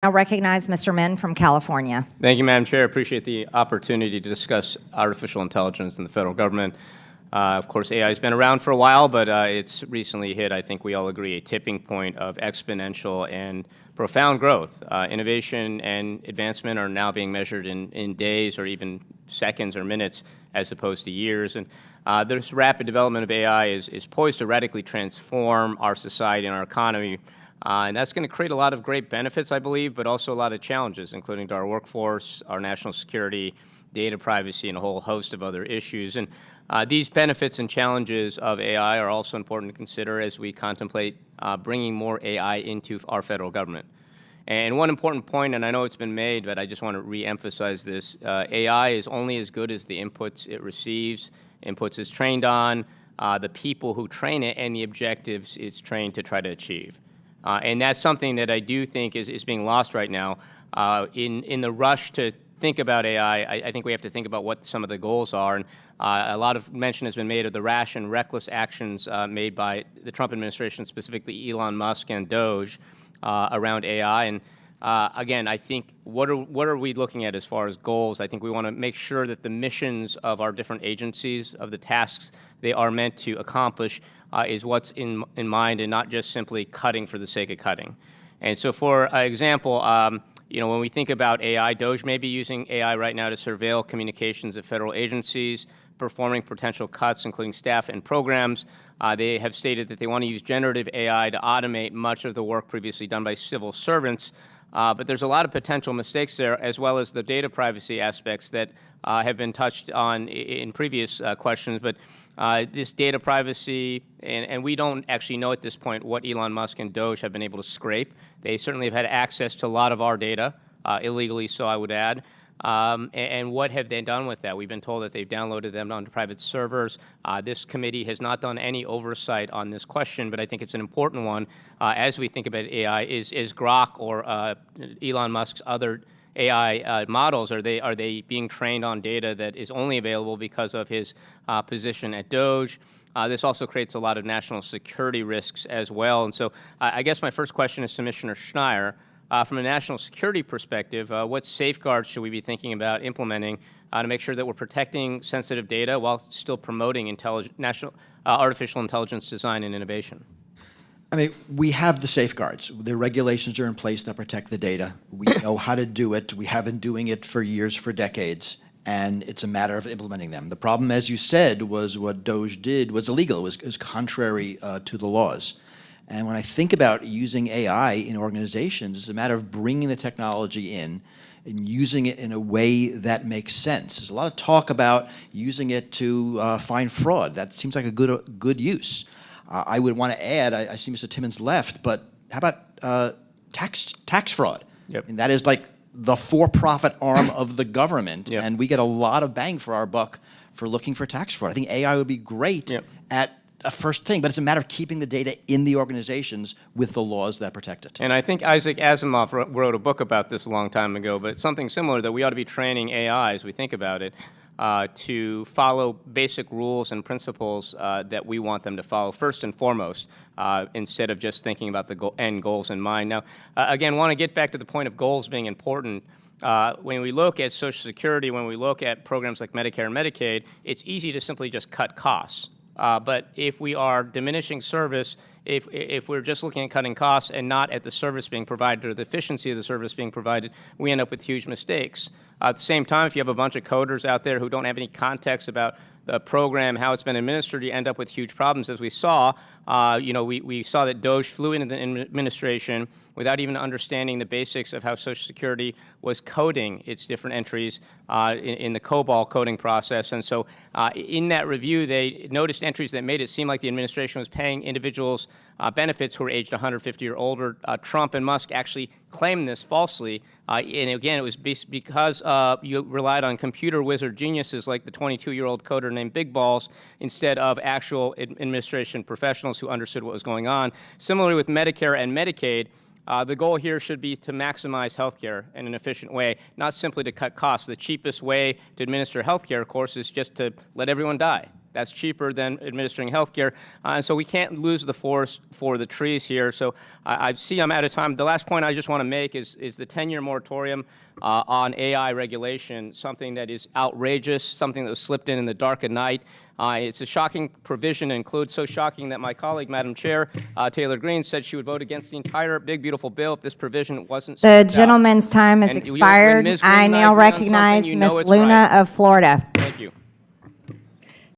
Now recognize Mr. Min from California. Thank you, Madam Chair. I appreciate the opportunity to discuss artificial intelligence in the federal government. Of course, AI has been around for a while, but it's recently hit, I think we all agree, a tipping point of exponential and profound growth. Innovation and advancement are now being measured in days or even seconds or minutes as opposed to years. And this rapid development of AI is poised to radically transform our society and our economy. And that's going to create a lot of great benefits, I believe, but also a lot of challenges, including to our workforce, our national security, data privacy, and a whole host of other issues. And these benefits and challenges of AI are also important to consider as we contemplate bringing more AI into our federal government. And one important point, and I know it's been made, but I just want to re-emphasize this, AI is only as good as the inputs it receives, inputs it's trained on, the people who train it, and the objectives it's trained to try to achieve. And that's something that I do think is being lost right now. In the rush to think about AI, I think we have to think about what some of the goals are. And a lot of mention has been made of the rash and reckless actions made by the Trump administration, specifically Elon Musk and Doge, around AI. And again, I think what are we looking at as far as goals? I think we want to make sure that the missions of our different agencies, of the tasks they are meant to accomplish, is what's in mind, and not just simply cutting for the sake of cutting. And so, for example, when we think about AI, Doge may be using AI right now to surveil communications of federal agencies, performing potential cuts, including staff and programs. They have stated that they want to use generative AI to automate much of the work previously done by civil servants. But there's a lot of potential mistakes there, as well as the data privacy aspects that have been touched on in previous questions. But this data privacy, and we don't actually know at this point what Elon Musk and Doge have been able to scrape. They certainly have had access to a lot of our data, illegally so, I would add. And what have they done with that? We've been told that they've downloaded them onto private servers. This committee has not done any oversight on this question, but I think it's an important one as we think about AI. Is Grok or Elon Musk's other AI models, are they being trained on data that is only available because of his position at Doge? This also creates a lot of national security risks as well. And so I guess my first question is to Commissioner Schneier. From a national security perspective, what safeguards should we be thinking about implementing to make sure that we're protecting sensitive data while still promoting artificial intelligence design and innovation? I mean, we have the safeguards. The regulations are in place that protect the data. We know how to do it. We have been doing it for years, for decades, and it's a matter of implementing them. The problem, as you said, was what Doge did was illegal. It was contrary to the laws. And when I think about using AI in organizations, it's a matter of bringing the technology in and using it in a way that makes sense. There's a lot of talk about using it to find fraud. That seems like a good use. I would want to add, I see Mr. Timmons left, but how about tax fraud? Yep. And that is like the for-profit arm of the government, yep. And we get a lot of bang for our buck for looking for tax fraud. I think AI would be great yep. at a first thing, but it's a matter of keeping the data in the organizations with the laws that protect it. And I think Isaac Asimov wrote a book about this a long time ago, but it's something similar, that we ought to be training AI, as we think about it, to follow basic rules and principles that we want them to follow first and foremost, instead of just thinking about the end goals in mind. Now, again, want to get back to the point of goals being important. When we look at Social Security, when we look at programs like Medicare and Medicaid, it's easy to simply just cut costs. But if we are diminishing service, if we're just looking at cutting costs and not at the service being provided or the efficiency of the service being provided, we end up with huge mistakes. At the same time, if you have a bunch of coders out there who don't have any context about the program, how it's been administered, you end up with huge problems. As we saw, we saw that Doge flew into the administration without even understanding the basics of how Social Security was coding its different entries in the COBOL coding process. And so in that review, they noticed entries that made it seem like the administration was paying individuals benefits who were aged 150 or older. Trump and Musk actually claimed this falsely. And again, it was because you relied on computer wizard geniuses like the 22-year-old coder named Big Balls instead of actual administration professionals who understood what was going on. Similarly with Medicare and Medicaid, the goal here should be to maximize health care in an efficient way, not simply to cut costs. The cheapest way to administer health care, of course, is just to let everyone die. That's cheaper than administering healthcare, and so we can't lose the forest for the trees here. So I see I'm out of time. The last point I just want to make is the 10-year moratorium on AI regulation, something that is outrageous, something that was slipped in the dark of night. It's a shocking provision to include, so shocking that my colleague, Madam Chair, Taylor Greene, said she would vote against the entire big, beautiful bill if this provision wasn't The stripped out. gentleman's time has And when expired. Ms. Green I and now agree on something, recognize you know Ms. it's Luna right. of Florida. Thank you.